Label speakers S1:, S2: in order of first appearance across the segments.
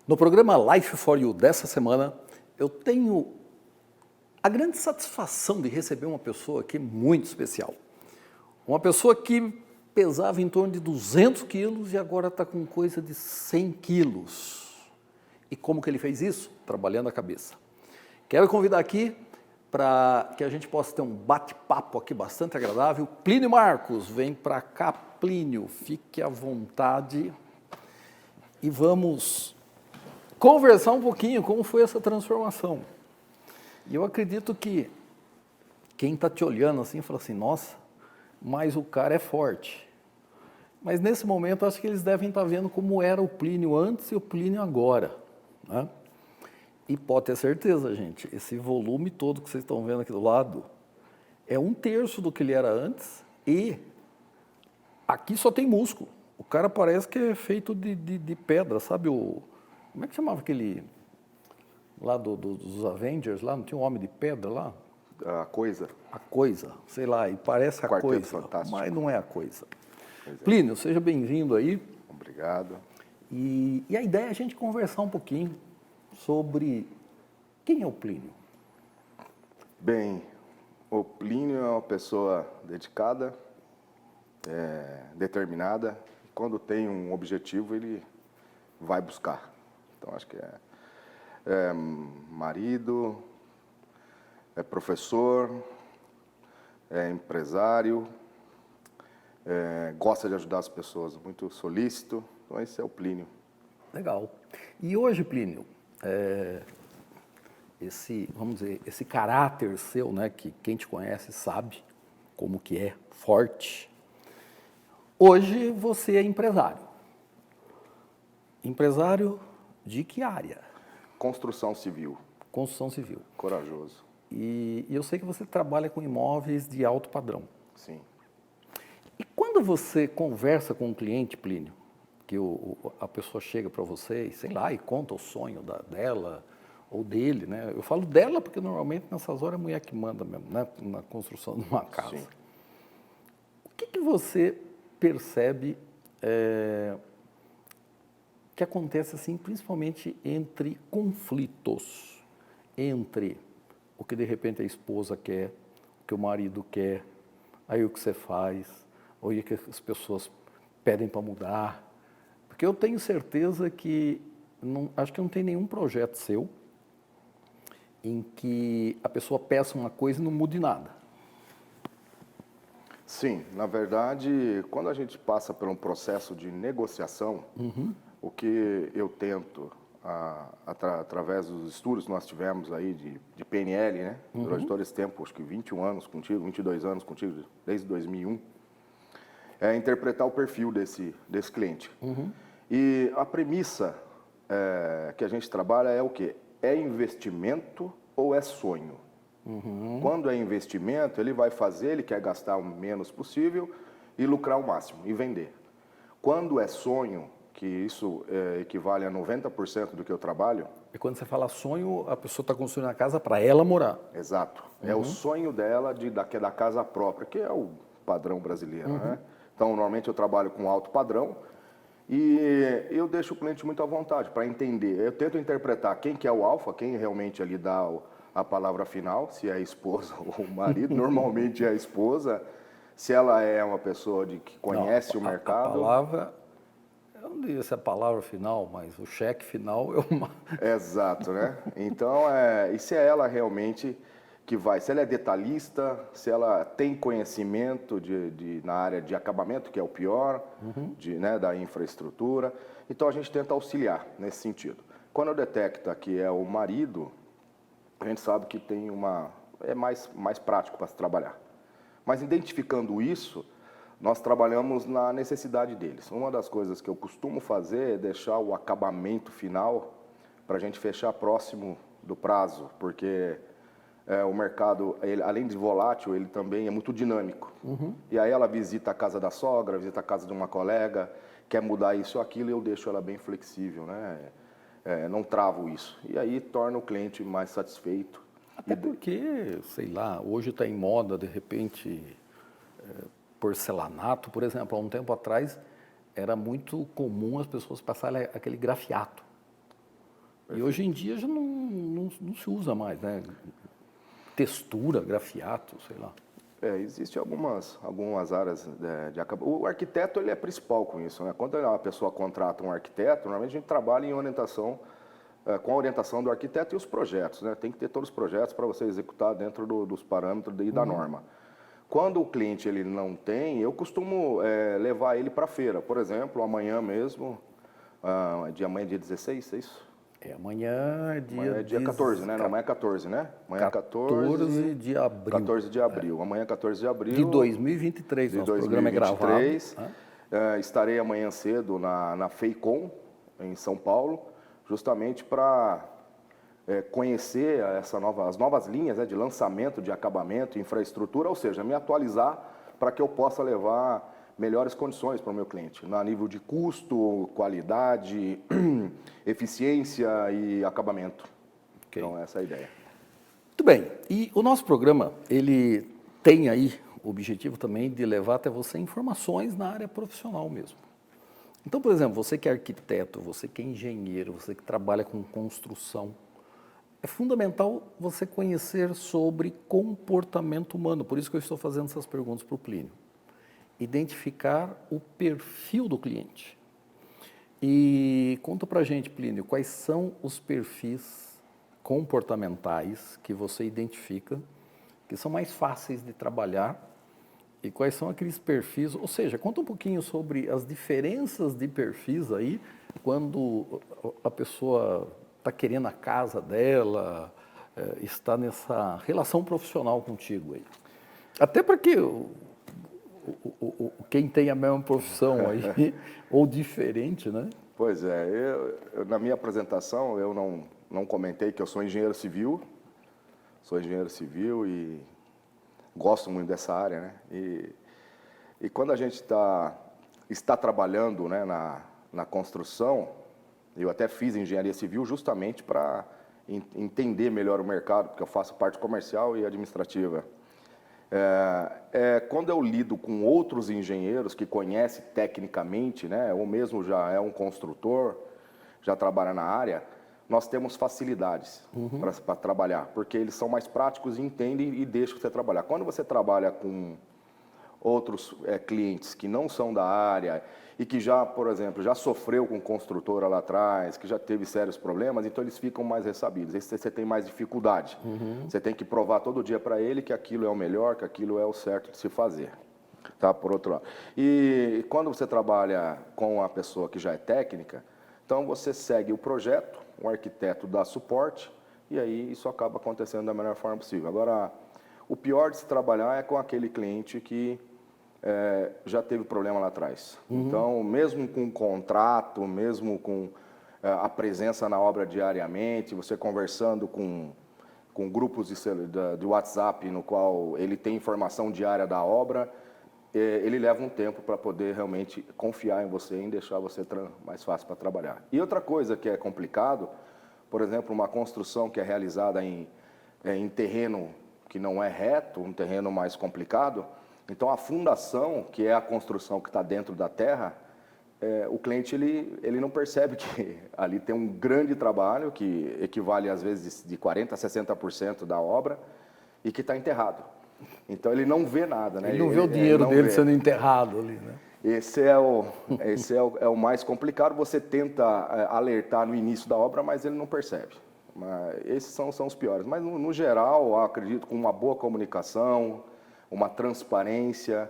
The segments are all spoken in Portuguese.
S1: No programa Life for You dessa semana, eu tenho a grande satisfação de receber uma pessoa aqui muito especial. Uma pessoa que pesava em torno de 200 quilos e agora está com coisa de 100 quilos. E como que ele fez isso? Trabalhando a cabeça. Quero convidar aqui para que a gente possa ter um bate-papo aqui bastante agradável. Plínio Marcos, vem para cá, Plínio, fique à vontade e vamos conversar um pouquinho como foi essa transformação. E eu acredito que quem está te olhando assim fala assim, nossa, mas o cara é forte. Mas nesse momento acho que eles devem estar vendo como era o Plínio antes e o Plínio agora, né? E pode ter certeza, gente, esse volume todo que vocês estão vendo aqui do lado é 1/3 do que ele era antes e aqui só tem músculo. O cara parece que é feito de pedra, sabe? Como é que chamava aquele lá dos Avengers, lá não tinha um homem de pedra lá?
S2: A Coisa.
S1: A Coisa, sei lá, e parece a
S2: Quarteto
S1: Coisa,
S2: Fantástico.
S1: mas não é a Coisa.
S2: Pois é.
S1: Plínio, seja bem-vindo aí.
S2: Obrigado.
S1: E a ideia é a gente conversar um pouquinho sobre quem é o Plínio.
S2: Bem, o Plínio é uma pessoa dedicada, determinada. E quando tem um objetivo, ele vai buscar. Então, acho que é marido, é professor, é empresário, gosta de ajudar as pessoas, muito solícito. Então, esse é o Plínio.
S1: Legal. E hoje, Plínio, vamos dizer, esse caráter seu, né, que quem te conhece sabe como que é, forte. Hoje você é empresário. Empresário de que área?
S2: Construção civil,
S1: Construção civil.
S2: corajoso.
S1: E eu sei que você trabalha com imóveis de alto padrão.
S2: Sim.
S1: E quando você conversa com um cliente, Plínio, que a pessoa chega para você, e, sei lá, e conta o sonho dela ou dele, né? Eu falo dela porque normalmente nessas horas é a mulher que manda mesmo, né? Na construção de uma casa.
S2: Sim.
S1: O que você percebe que acontece assim, principalmente entre conflitos, entre o que de repente a esposa quer, o que o marido quer, aí o que você faz, ou o que as pessoas pedem para mudar? Porque eu tenho certeza que, acho que não tem nenhum projeto seu em que a pessoa peça uma coisa e não mude nada.
S2: Sim, na verdade, quando a gente passa por um processo de negociação, o que eu tento, através dos estudos que nós tivemos aí de PNL, né? Durante todo esse tempo, acho que 21 anos contigo, 22 anos contigo, desde 2001, é interpretar o perfil desse cliente. E a premissa que a gente trabalha é o quê? É investimento ou é sonho? Quando é investimento, ele vai fazer, ele quer gastar o menos possível e lucrar o máximo, e vender. Quando é sonho, que isso equivale a 90% do que eu trabalho...
S1: E quando você fala sonho, a pessoa está construindo a casa para ela morar.
S2: Exato. É o sonho dela que é da casa própria, que é o padrão brasileiro, né? Então, normalmente eu trabalho com alto padrão e eu deixo o cliente muito à vontade para entender. Eu tento interpretar quem que é o alfa, quem realmente ali dá a palavra final, se é a esposa ou o marido. Normalmente é a esposa. Se ela é uma pessoa que conhece o mercado...
S1: A palavra, eu não diria se é a palavra final, mas o cheque final é uma...
S2: Exato, né? Então, e se é ela realmente que vai, se ela é detalhista, se ela tem conhecimento na área de acabamento, que é o pior, né, da infraestrutura. Então, a gente tenta auxiliar nesse sentido. Quando eu detecto que é o marido, a gente sabe que tem é mais prático para se trabalhar. Mas identificando isso, nós trabalhamos na necessidade deles. Uma das coisas que eu costumo fazer é deixar o acabamento final para a gente fechar próximo do prazo, porque o mercado, além de volátil, ele também é muito dinâmico. E aí ela visita a casa da sogra, visita a casa de uma colega, quer mudar isso ou aquilo, e eu deixo ela bem flexível, né? Não travo isso. E aí torna o cliente mais satisfeito.
S1: Até porque, sei lá, hoje está em moda, de repente, porcelanato, por exemplo. Há um tempo atrás, era muito comum as pessoas passarem aquele grafiato. E hoje em dia já não se usa mais, né? Textura, grafiato, sei lá.
S2: Existem algumas áreas de acabamento. O arquiteto ele é principal com isso, né? Quando a pessoa contrata um arquiteto, normalmente a gente trabalha em orientação, com a orientação do arquiteto e os projetos, né? Tem que ter todos os projetos para você executar dentro dos parâmetros e da norma. Quando o cliente ele não tem, eu costumo levar ele para a feira. Por exemplo, amanhã mesmo, amanhã é dia 16, é isso?
S1: Amanhã
S2: é dia 14, né? Não, amanhã é 14, né? Amanhã é
S1: 14 de abril.
S2: 14 de abril. Amanhã é 14 de abril.
S1: De 2023, nosso programa é gravado.
S2: Estarei amanhã cedo na FEICOM, em São Paulo, justamente para conhecer as novas linhas de lançamento, de acabamento, infraestrutura, ou seja, me atualizar para que eu possa levar melhores condições para o meu cliente, a nível de custo, qualidade, eficiência e acabamento. Okay. Então, essa é a ideia.
S1: Muito bem. E o nosso programa, ele tem aí o objetivo também de levar até você informações na área profissional mesmo. Então, por exemplo, você que é arquiteto, você que é engenheiro, você que trabalha com construção, é fundamental você conhecer sobre comportamento humano. Por isso que eu estou fazendo essas perguntas para o Plínio. Identificar o perfil do cliente. E conta pra gente, Plínio, quais são os perfis comportamentais que você identifica, que são mais fáceis de trabalhar, e quais são aqueles perfis, ou seja, conta um pouquinho sobre as diferenças de perfis aí, quando a pessoa está querendo a casa dela, está nessa relação profissional contigo aí. Até para que quem tem a mesma profissão aí, ou diferente, né?
S2: Pois é, na minha apresentação eu não comentei que eu sou engenheiro civil e gosto muito dessa área, né? E quando a gente está trabalhando, né, na construção, eu até fiz engenharia civil justamente para entender melhor o mercado, porque eu faço parte comercial e administrativa. Quando eu lido com outros engenheiros que conhecem tecnicamente, né, ou mesmo já é um construtor, já trabalha na área, nós temos facilidades para trabalhar, porque eles são mais práticos e entendem e deixam você trabalhar. Quando você trabalha com outros clientes que não são da área e que já, por exemplo, já sofreu com construtora lá atrás, que já teve sérios problemas, então eles ficam mais ressabidos. Aí você tem mais dificuldade. Você tem que provar todo dia para ele que aquilo é o melhor, que aquilo é o certo de se fazer. Tá? Por outro lado. E quando você trabalha com a pessoa que já é técnica, então você segue o projeto, o arquiteto dá suporte e aí isso acaba acontecendo da melhor forma possível. Agora, o pior de se trabalhar é com aquele cliente que já teve problema lá atrás. Então, mesmo com contrato, mesmo com a presença na obra diariamente, você conversando com grupos de WhatsApp no qual ele tem informação diária da obra, ele leva um tempo para poder realmente confiar em você e deixar você mais fácil para trabalhar. E outra coisa que é complicado, por exemplo, uma construção que é realizada em terreno que não é reto, um terreno mais complicado, então a fundação, que é a construção que está dentro da terra, o cliente ele não percebe que ali tem um grande trabalho que equivale às vezes de 40% a 60% da obra e que está enterrado. Então ele não vê nada, né?
S1: Ele não vê o dinheiro dele sendo enterrado ali, né?
S2: Esse é o mais complicado. Você tenta alertar no início da obra, mas ele não percebe. Mas esses são os piores. Mas no geral, eu acredito com uma boa comunicação, uma transparência,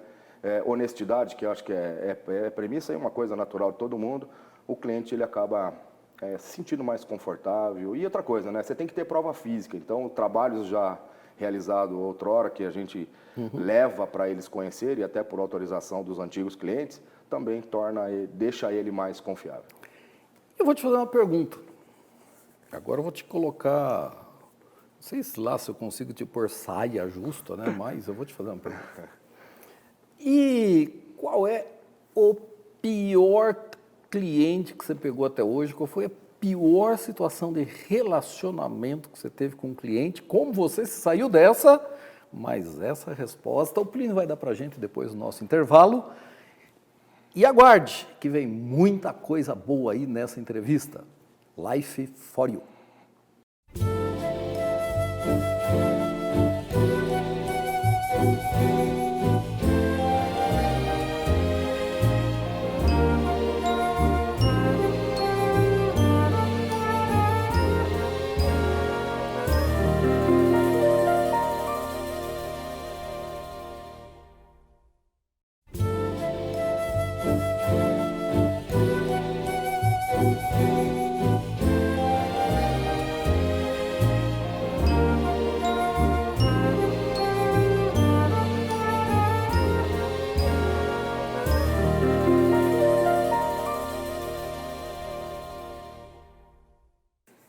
S2: honestidade, que eu acho que é premissa e uma coisa natural de todo mundo, o cliente ele acaba se sentindo mais confortável. E outra coisa, né? Você tem que ter prova física. Então, trabalhos já realizados outrora, que a gente leva para eles conhecerem, e até por autorização dos antigos clientes, também deixa ele mais confiável.
S1: Eu vou te fazer uma pergunta. Agora eu vou te colocar, não sei se eu consigo te pôr saia justa, né? Mas eu vou te fazer uma pergunta. E qual é o pior cliente que você pegou até hoje? Qual foi a pior situação de relacionamento que você teve com o cliente? Como você se saiu dessa? Mas essa resposta o Plínio vai dar para a gente depois do nosso intervalo. E aguarde, que vem muita coisa boa aí nessa entrevista. Life for You.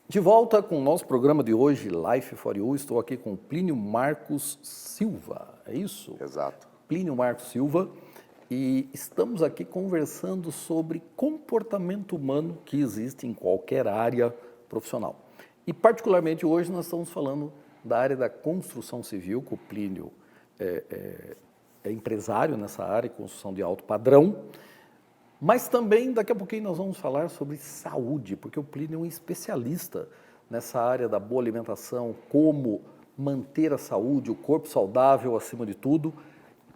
S1: De volta com o nosso programa de hoje, Life for You. Estou aqui com Plínio Marcos Silva, é isso?
S2: Exato.
S1: Plínio Marcos Silva, e estamos aqui conversando sobre comportamento humano que existe em qualquer área profissional. E particularmente hoje nós estamos falando da área da construção civil, que o Plínio é empresário nessa área, construção de alto padrão. Mas também, daqui a pouquinho, nós vamos falar sobre saúde, porque o Plínio é um especialista nessa área da boa alimentação, como manter a saúde, o corpo saudável acima de tudo,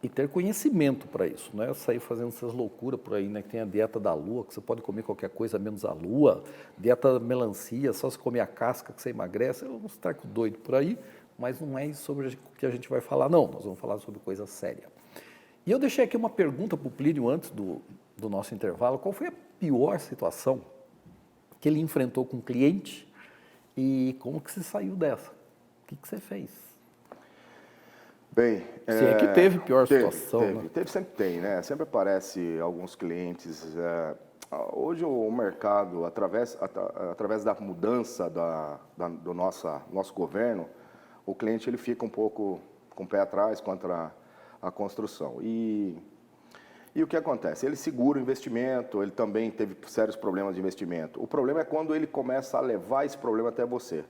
S1: e ter conhecimento para isso, não é sair fazendo essas loucuras por aí, né? Que tem a dieta da lua, que você pode comer qualquer coisa menos a lua, dieta da melancia, só se comer a casca que você emagrece, é um treco doido por aí, mas não é isso sobre o que a gente vai falar, não, nós vamos falar sobre coisa séria. E eu deixei aqui uma pergunta para o Plínio antes do nosso intervalo. Qual foi a pior situação que ele enfrentou com o cliente e como que você saiu dessa? O que você fez?
S2: Bem,
S1: se é que teve pior situação.
S2: Sempre tem, né? Sempre aparece alguns clientes. Hoje o mercado, através da mudança do nosso governo, o cliente ele fica um pouco com o pé atrás contra a construção. E o que acontece? Ele segura o investimento, ele também teve sérios problemas de investimento. O problema é quando ele começa a levar esse problema até você.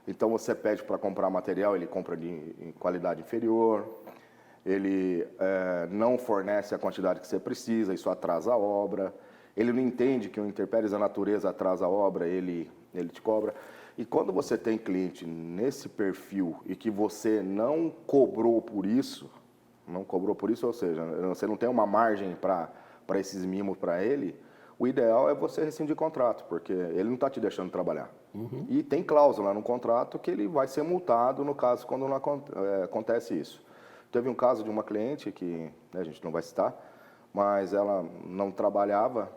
S2: Então você pede para comprar material, ele compra em qualidade inferior, ele não fornece a quantidade que você precisa, isso atrasa a obra, ele não entende que o intempéries da natureza atrasa a obra, ele te cobra. E quando você tem cliente nesse perfil e que você não cobrou por isso, ou seja, você não tem uma margem para esses mimos para ele, o ideal é você rescindir contrato, porque ele não está te deixando trabalhar. Uhum. E tem cláusula no contrato que ele vai ser multado no caso quando não acontece isso. Teve um caso de uma cliente que, né, a gente não vai citar, mas ela não trabalha,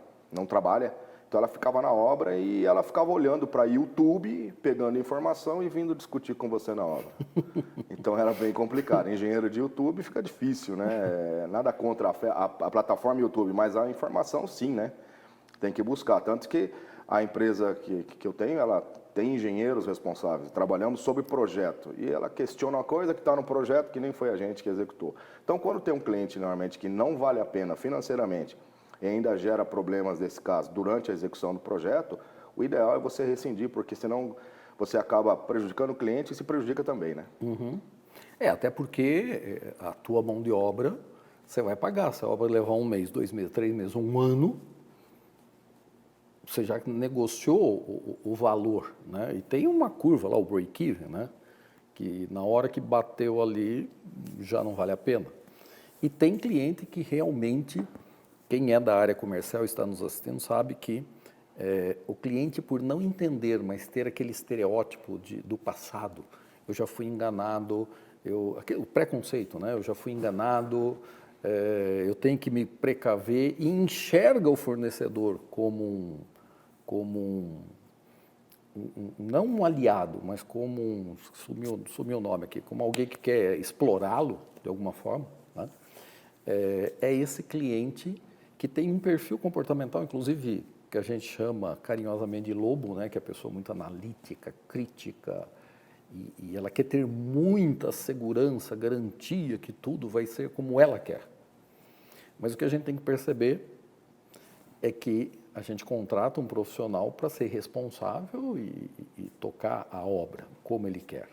S2: então ela ficava na obra e ela ficava olhando para YouTube, pegando informação e vindo discutir com você na obra. Então era bem complicado. Engenheiro de YouTube fica difícil, né? Nada contra a plataforma YouTube, mas a informação sim, né? Tem que buscar. Tanto que a empresa que eu tenho, ela tem engenheiros responsáveis. Trabalhamos sob projeto. E ela questiona uma coisa que está no projeto que nem foi a gente que executou. Então, quando tem um cliente, normalmente, que não vale a pena financeiramente e ainda gera problemas desse caso durante a execução do projeto, o ideal é você rescindir, porque senão você acaba prejudicando o cliente e se prejudica também, né?
S1: Uhum. Até porque a tua mão de obra, você vai pagar. Se a obra levar 1 mês, 2 meses, 3 meses, 1 ano, você já negociou o valor, né? E tem uma curva lá, o break-even, né? Que na hora que bateu ali, já não vale a pena. E tem cliente que realmente, quem é da área comercial e está nos assistindo, sabe que o cliente, por não entender, mas ter aquele estereótipo do passado, eu já fui enganado, o preconceito, né? Eu já fui enganado, eu tenho que me precaver, e enxerga o fornecedor como não um aliado, mas como sumiu o nome aqui, como alguém que quer explorá-lo de alguma forma, né? É esse cliente que tem um perfil comportamental, inclusive, que a gente chama carinhosamente de lobo, né? Que é a pessoa muito analítica, crítica, e ela quer ter muita segurança, garantia que tudo vai ser como ela quer. Mas o que a gente tem que perceber é que a gente contrata um profissional para ser responsável e tocar a obra como ele quer.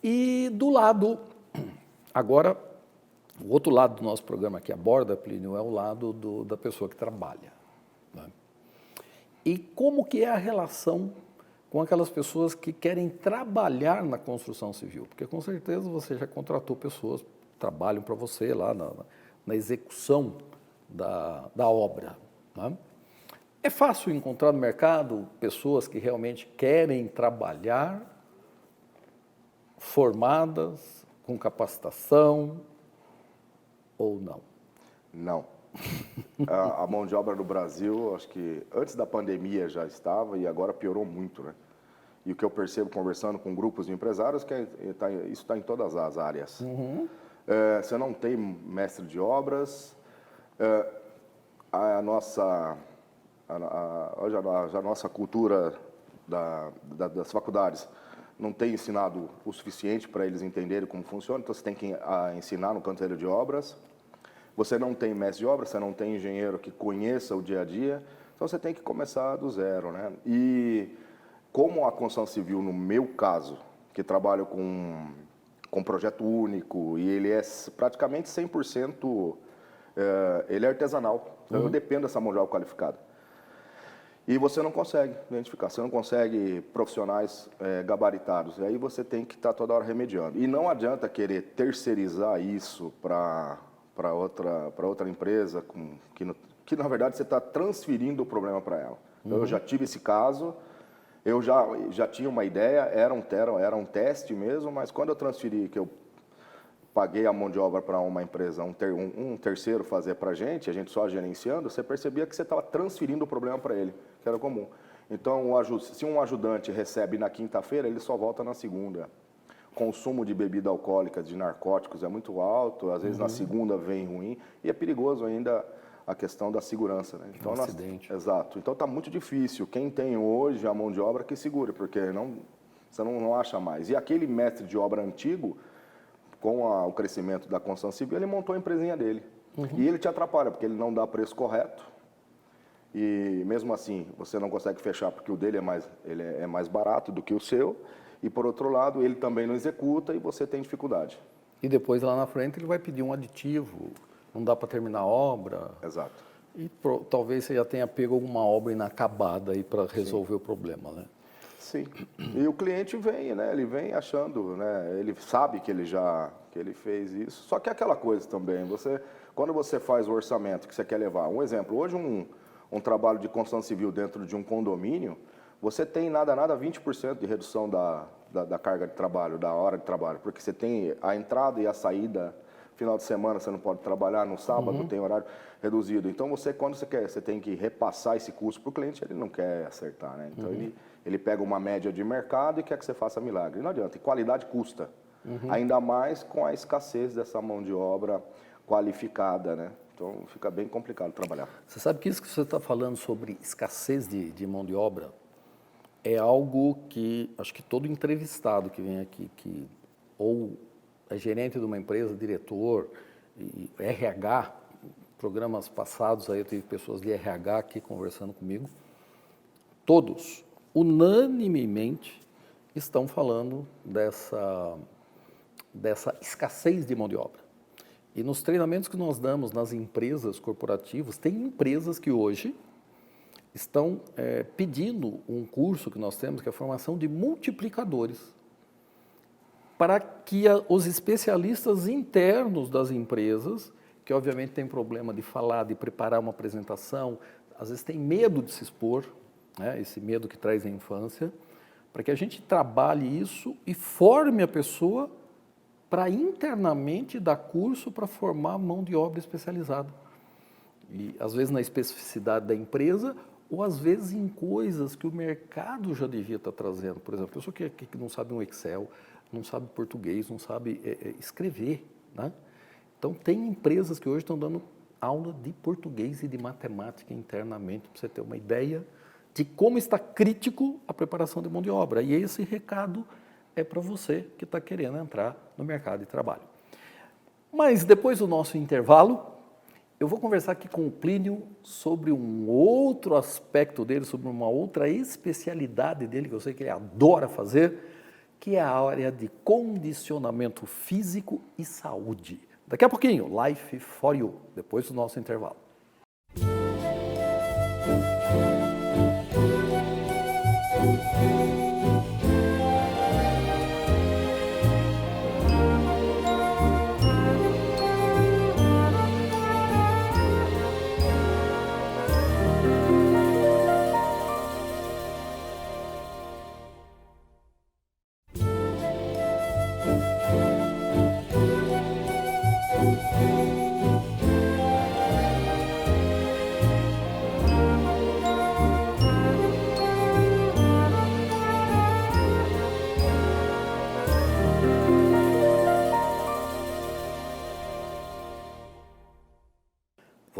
S1: E do lado, agora, o outro lado do nosso programa que aborda, Plínio, é o lado da pessoa que trabalha, né? E como que é a relação com aquelas pessoas que querem trabalhar na construção civil? Porque com certeza você já contratou pessoas que trabalham para você lá na execução da obra, né? É fácil encontrar no mercado pessoas que realmente querem trabalhar, formadas, com capacitação ou não?
S2: Não. A mão de obra no Brasil, acho que antes da pandemia já estava e agora piorou muito, né? E o que eu percebo conversando com grupos de empresários, que isso está em todas as áreas. Você não tem mestre de obras, hoje a nossa cultura das faculdades não tem ensinado o suficiente para eles entenderem como funciona, então você tem que ensinar no canteiro de obras. Você não tem mestre de obras, você não tem engenheiro que conheça o dia a dia, então você tem que começar do zero, né? E como a construção civil, no meu caso, que trabalho com projeto único, e ele é praticamente 100%, ele é artesanal, então eu dependo dessa mão de obra qualificada. E você não consegue identificar, você não consegue profissionais gabaritados, e aí você tem que estar toda hora remediando. E não adianta querer terceirizar isso para outra empresa, que na verdade você está transferindo o problema para ela. Então, eu já tive esse caso, eu já tinha uma ideia, era um teste mesmo, mas quando eu transferi, que eu paguei a mão de obra para uma empresa, um terceiro fazer para a gente só gerenciando, você percebia que você estava transferindo o problema para ele, que era comum. Então, se um ajudante recebe na quinta-feira, ele só volta na segunda. Consumo de bebida alcoólica, de narcóticos é muito alto, às vezes na segunda vem ruim, e é perigoso ainda a questão da segurança, né? Então,
S1: acidente.
S2: Exato. Então está muito difícil. Quem tem hoje a mão de obra que segure, porque você não acha mais. E aquele mestre de obra antigo, com o crescimento da construção civil, ele montou a empresinha dele. E ele te atrapalha, porque ele não dá preço correto. E mesmo assim, você não consegue fechar, porque o dele é mais barato do que o seu. E por outro lado, ele também não executa e você tem dificuldade.
S1: E depois lá na frente ele vai pedir um aditivo, não dá para terminar a obra.
S2: Exato.
S1: E talvez você já tenha pego alguma obra inacabada aí para resolver o problema, né?
S2: Sim. E o cliente vem, né? Ele vem achando, né? Ele sabe que ele fez isso. Só que é aquela coisa também, quando você faz o orçamento que você quer levar, um exemplo, hoje um trabalho de construção civil dentro de um condomínio, você tem nada 20% de redução da carga de trabalho, da hora de trabalho, porque você tem a entrada e a saída. Final de semana você não pode trabalhar, no sábado tem horário reduzido. Então, quando você tem que repassar esse custo para o cliente, ele não quer acertar, né? Então, ele pega uma média de mercado e quer que você faça milagre. Não adianta, e qualidade custa. Ainda mais com a escassez dessa mão de obra qualificada, né? Então, fica bem complicado trabalhar.
S1: Você sabe que isso que você está falando sobre escassez de mão de obra é algo que acho que todo entrevistado que vem aqui, ou é gerente de uma empresa, diretor, e RH, programas passados aí eu tive pessoas de RH aqui conversando comigo, todos, unanimemente, estão falando dessa escassez de mão de obra. E nos treinamentos que nós damos nas empresas corporativas, tem empresas que hoje estão pedindo um curso que nós temos, que é a formação de multiplicadores, para que os especialistas internos das empresas, que obviamente têm problema de falar, de preparar uma apresentação, às vezes tem medo de se expor, né, esse medo que traz a infância, para que a gente trabalhe isso e forme a pessoa para internamente dar curso para formar mão de obra especializada. E às vezes na especificidade da empresa, ou às vezes em coisas que o mercado já devia estar trazendo. Por exemplo, a pessoa que não sabe um Excel, não sabe português, não sabe escrever, né? Então, tem empresas que hoje estão dando aula de português e de matemática internamente, para você ter uma ideia de como está crítico a preparação de mão de obra. E esse recado é para você que está querendo entrar no mercado de trabalho. Mas, depois do nosso intervalo, eu vou conversar aqui com o Plínio sobre um outro aspecto dele, sobre uma outra especialidade dele, que eu sei que ele adora fazer, que é a área de condicionamento físico e saúde. Daqui a pouquinho, Life for You, depois do nosso intervalo.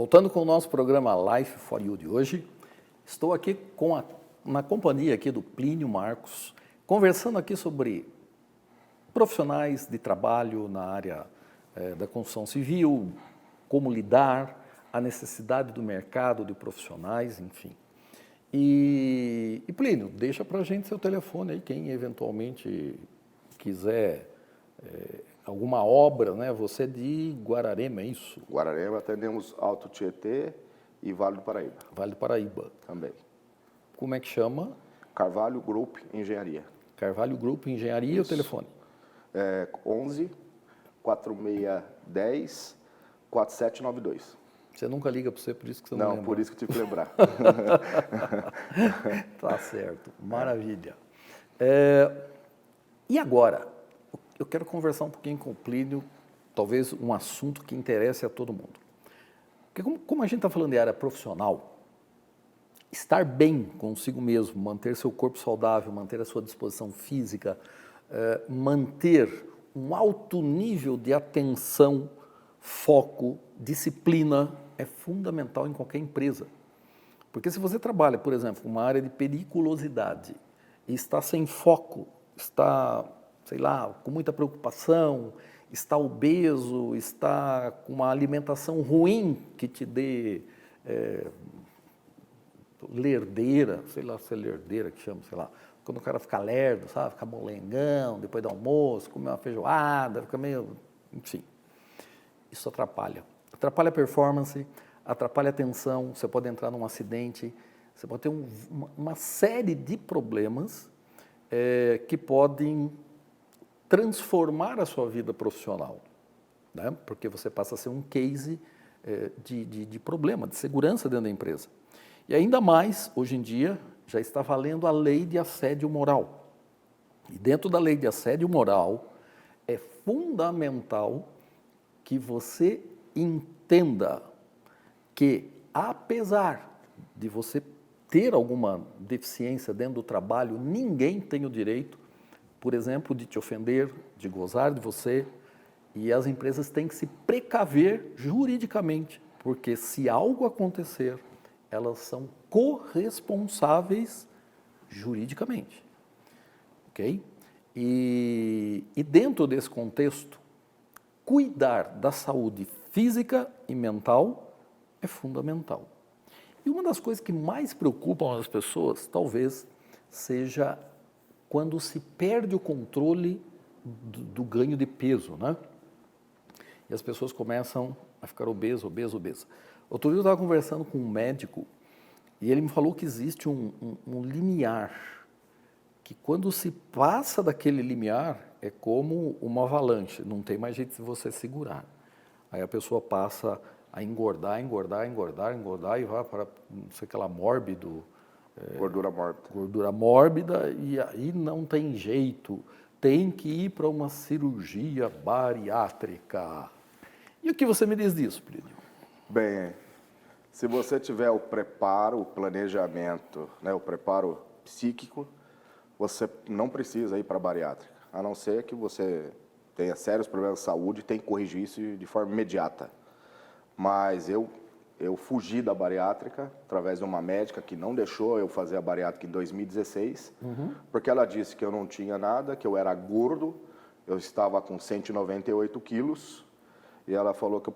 S1: Voltando com o nosso programa Life for You de hoje, estou aqui na companhia aqui do Plínio Marcos, conversando aqui sobre profissionais de trabalho na área da construção civil, como lidar, a necessidade do mercado de profissionais, enfim. E Plínio, deixa para a gente seu telefone aí, quem eventualmente quiser alguma obra, né? Você é de Guararema, é isso?
S2: Guararema, atendemos Alto Tietê e Vale do Paraíba.
S1: Vale do Paraíba.
S2: Também.
S1: Como é que chama?
S2: Carvalho Group Engenharia.
S1: Carvalho Group Engenharia e o telefone?
S2: 11 4610 4792.
S1: Você nunca liga para você, por isso que você não lembra.
S2: Não, por isso que eu tive que lembrar.
S1: Tá certo, maravilha. E agora? Eu quero conversar um pouquinho com o Plínio, talvez um assunto que interesse a todo mundo. Porque como a gente está falando de área profissional, estar bem consigo mesmo, manter seu corpo saudável, manter a sua disposição física, manter um alto nível de atenção, foco, disciplina, é fundamental em qualquer empresa. Porque se você trabalha, por exemplo, uma área de periculosidade e está sem foco, está, sei lá, com muita preocupação, está obeso, está com uma alimentação ruim que te dê lerdeira, sei lá se é lerdeira que chama, sei lá, quando o cara fica lerdo, sabe, fica molengão, depois do almoço, come uma feijoada, fica meio, enfim, isso atrapalha. Atrapalha a performance, atrapalha a atenção, você pode entrar num acidente, você pode ter uma série de problemas que podem transformar a sua vida profissional, né? Porque você passa a ser um case de problema, de segurança dentro da empresa. E ainda mais, hoje em dia, já está valendo a lei de assédio moral. E dentro da lei de assédio moral, é fundamental que você entenda que, apesar de você ter alguma deficiência dentro do trabalho, ninguém tem o direito, por exemplo, de te ofender, de gozar de você, e as empresas têm que se precaver juridicamente, porque se algo acontecer, elas são corresponsáveis juridicamente, ok? E dentro desse contexto, cuidar da saúde física e mental é fundamental. E uma das coisas que mais preocupam as pessoas, talvez, seja quando se perde o controle do ganho de peso, né? E as pessoas começam a ficar obesas. Outro dia eu estava conversando com um médico e ele me falou que existe um limiar, que quando se passa daquele limiar é como uma avalanche, não tem mais jeito de você segurar. Aí a pessoa passa a engordar e vai para, não sei o que lá, mórbido.
S2: Gordura mórbida.
S1: Gordura mórbida, e aí não tem jeito, tem que ir para uma cirurgia bariátrica. E o que você me diz disso, Plínio?
S2: Bem, se você tiver o preparo, o planejamento, né, o preparo psíquico, você não precisa ir para a bariátrica, a não ser que você tenha sérios problemas de saúde e tem que corrigir isso de forma imediata. Mas eu fugi da bariátrica através de uma médica que não deixou eu fazer a bariátrica em 2016, porque ela disse que eu não tinha nada, que eu era gordo, eu estava com 198 quilos, e ela falou que eu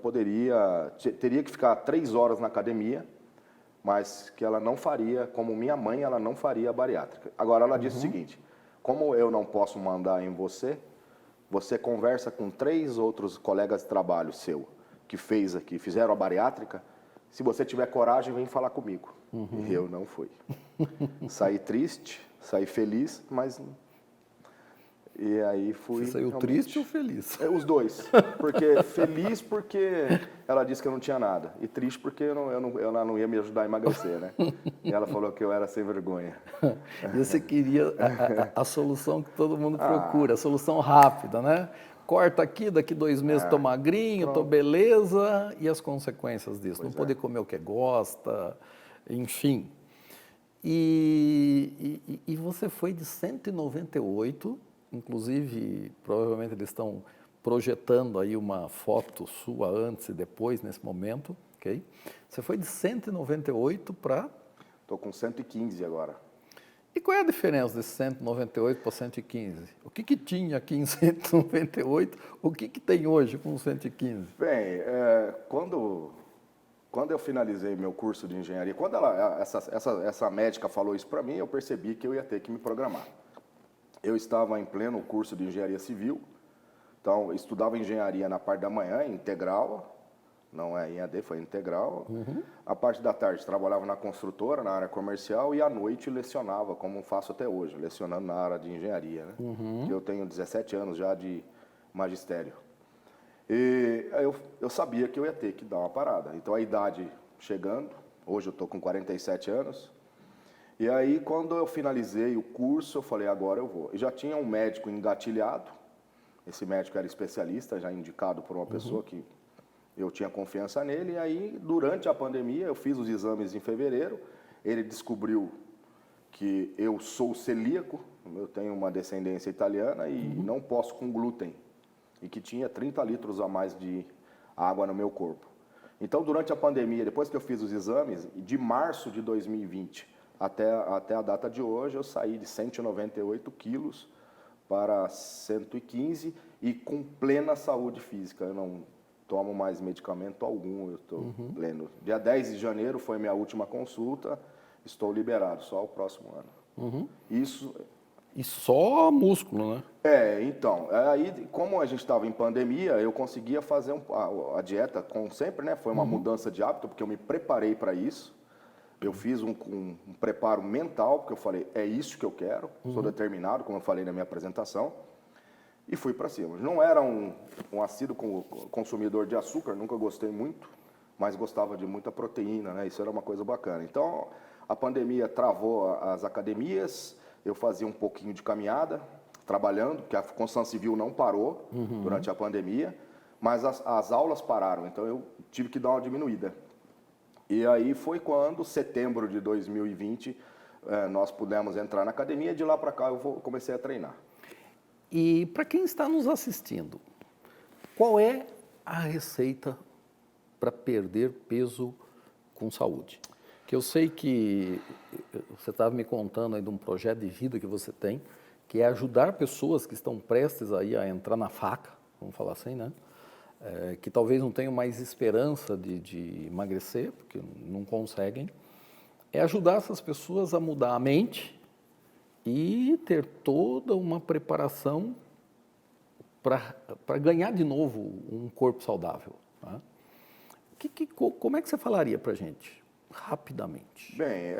S2: teria que ficar 3 horas na academia, mas que ela não faria, como minha mãe, ela não faria a bariátrica. Agora, ela disse o seguinte: como eu não posso mandar em você, você conversa com 3 outros colegas de trabalho seu que fizeram a bariátrica, se você tiver coragem, vem falar comigo. E eu não fui. Saí triste, saí feliz, mas... E aí fui...
S1: Você saiu triste ou feliz?
S2: Os dois. Porque feliz porque ela disse que eu não tinha nada. E triste porque ela não ia me ajudar a emagrecer, né? E ela falou que eu era sem vergonha.
S1: E você queria a solução que todo mundo procura, a solução rápida, né? Corta aqui, daqui 2 meses tô magrinho, tô beleza, e as consequências disso? Não poder comer o que gosta, enfim. E você foi de 198, inclusive, provavelmente eles estão projetando aí uma foto sua antes e depois, nesse momento, ok? Você foi de 198 para...
S2: Estou com 115 agora.
S1: E qual é a diferença desse 198 para 115? O que tinha aqui em 198, o que tem hoje com 115?
S2: Bem, quando eu finalizei meu curso de engenharia, quando essa médica falou isso para mim, eu percebi que eu ia ter que me programar. Eu estava em pleno curso de engenharia civil, então eu estudava engenharia na parte da manhã, integral, não é em EAD, foi integral. A parte da tarde trabalhava na construtora, na área comercial, e à noite lecionava, como faço até hoje, lecionando na área de engenharia, né? Eu tenho 17 anos já de magistério. E eu sabia que eu ia ter que dar uma parada. Então a idade chegando, hoje eu estou com 47 anos, e aí quando eu finalizei o curso, eu falei, agora eu vou. E já tinha um médico engatilhado, esse médico era especialista, já indicado por uma pessoa que eu tinha confiança nele, e aí durante a pandemia eu fiz os exames em fevereiro, ele descobriu que eu sou celíaco, eu tenho uma descendência italiana e não posso com glúten, e que tinha 30 litros a mais de água no meu corpo. Então durante a pandemia, depois que eu fiz os exames, de março de 2020 até a data de hoje, eu saí de 198 quilos para 115 e com plena saúde física, eu não tomo mais medicamento algum, eu estou pleno. Dia 10 de janeiro foi minha última consulta, estou liberado, só o próximo ano. Isso...
S1: E só músculo, né?
S2: Então, aí como a gente estava em pandemia, eu conseguia fazer a dieta, como sempre, né? Foi uma mudança de hábito, porque eu me preparei para isso. Eu fiz um preparo mental, porque eu falei, é isso que eu quero, sou determinado, como eu falei na minha apresentação. E fui para cima. Não era um assíduo consumidor de açúcar, nunca gostei muito, mas gostava de muita proteína, né? Isso era uma coisa bacana. Então, a pandemia travou as academias, eu fazia um pouquinho de caminhada, trabalhando, porque a construção civil não parou durante a pandemia, mas as aulas pararam, então eu tive que dar uma diminuída. E aí foi quando, setembro de 2020, nós pudemos entrar na academia, de lá para cá eu comecei a treinar.
S1: E para quem está nos assistindo, qual é a receita para perder peso com saúde? Que eu sei que você estava me contando aí de um projeto de vida que você tem, que é ajudar pessoas que estão prestes aí a entrar na faca, vamos falar assim, né? Que talvez não tenham mais esperança de emagrecer, porque não conseguem. É ajudar essas pessoas a mudar a mente e ter toda uma preparação para ganhar de novo um corpo saudável. Né? Como é que você falaria para a gente, rapidamente?
S2: Bem,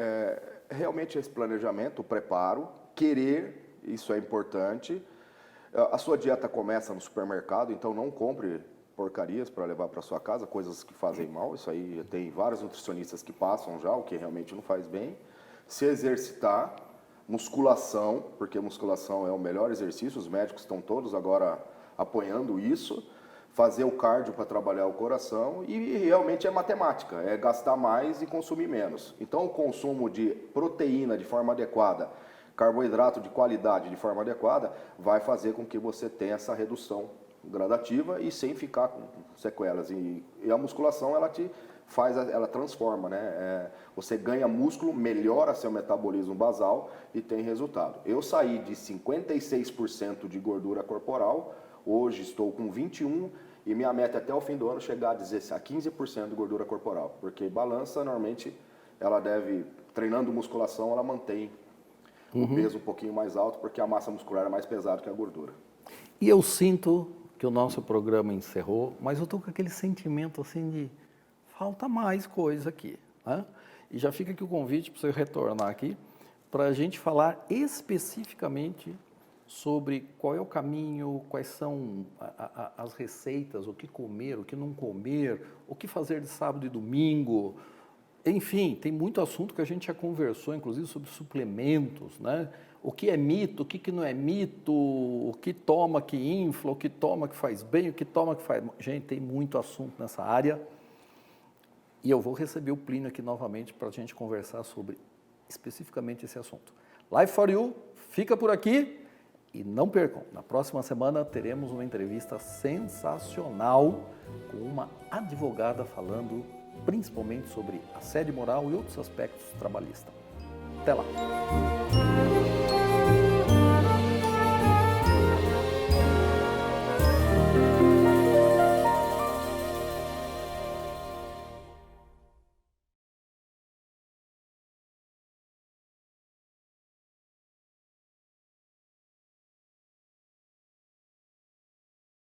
S2: realmente esse planejamento, o preparo, querer, isso é importante. A sua dieta começa no supermercado, então não compre porcarias para levar para sua casa, coisas que fazem mal, isso aí tem vários nutricionistas que passam já, o que realmente não faz bem. Se exercitar, musculação, porque musculação é o melhor exercício, os médicos estão todos agora apoiando isso, fazer o cardio para trabalhar o coração e realmente é matemática, é gastar mais e consumir menos. Então o consumo de proteína de forma adequada, carboidrato de qualidade de forma adequada, vai fazer com que você tenha essa redução gradativa e sem ficar com sequelas. E a musculação, ela transforma, né? Você ganha músculo, melhora seu metabolismo basal e tem resultado. Eu saí de 56% de gordura corporal, hoje estou com 21% e minha meta é até o fim do ano chegar a 15% de gordura corporal, porque balança, normalmente, ela deve, treinando musculação, ela mantém o peso um pouquinho mais alto, porque a massa muscular é mais pesada que a gordura.
S1: E eu sinto que o nosso programa encerrou, mas eu estou com aquele sentimento assim de falta mais coisa aqui. Né? E já fica aqui o convite para você retornar aqui, para a gente falar especificamente sobre qual é o caminho, quais são as receitas, o que comer, o que não comer, o que fazer de sábado e domingo. Enfim, tem muito assunto que a gente já conversou, inclusive sobre suplementos, né? O que é mito, o que não é mito, o que toma que infla, o que toma que faz bem, o que toma que faz... Gente, tem muito assunto nessa área e eu vou receber o Plínio aqui novamente para a gente conversar sobre especificamente esse assunto. Life for You fica por aqui e não percam, na próxima semana teremos uma entrevista sensacional com uma advogada falando principalmente sobre assédio moral e outros aspectos trabalhistas. Até lá!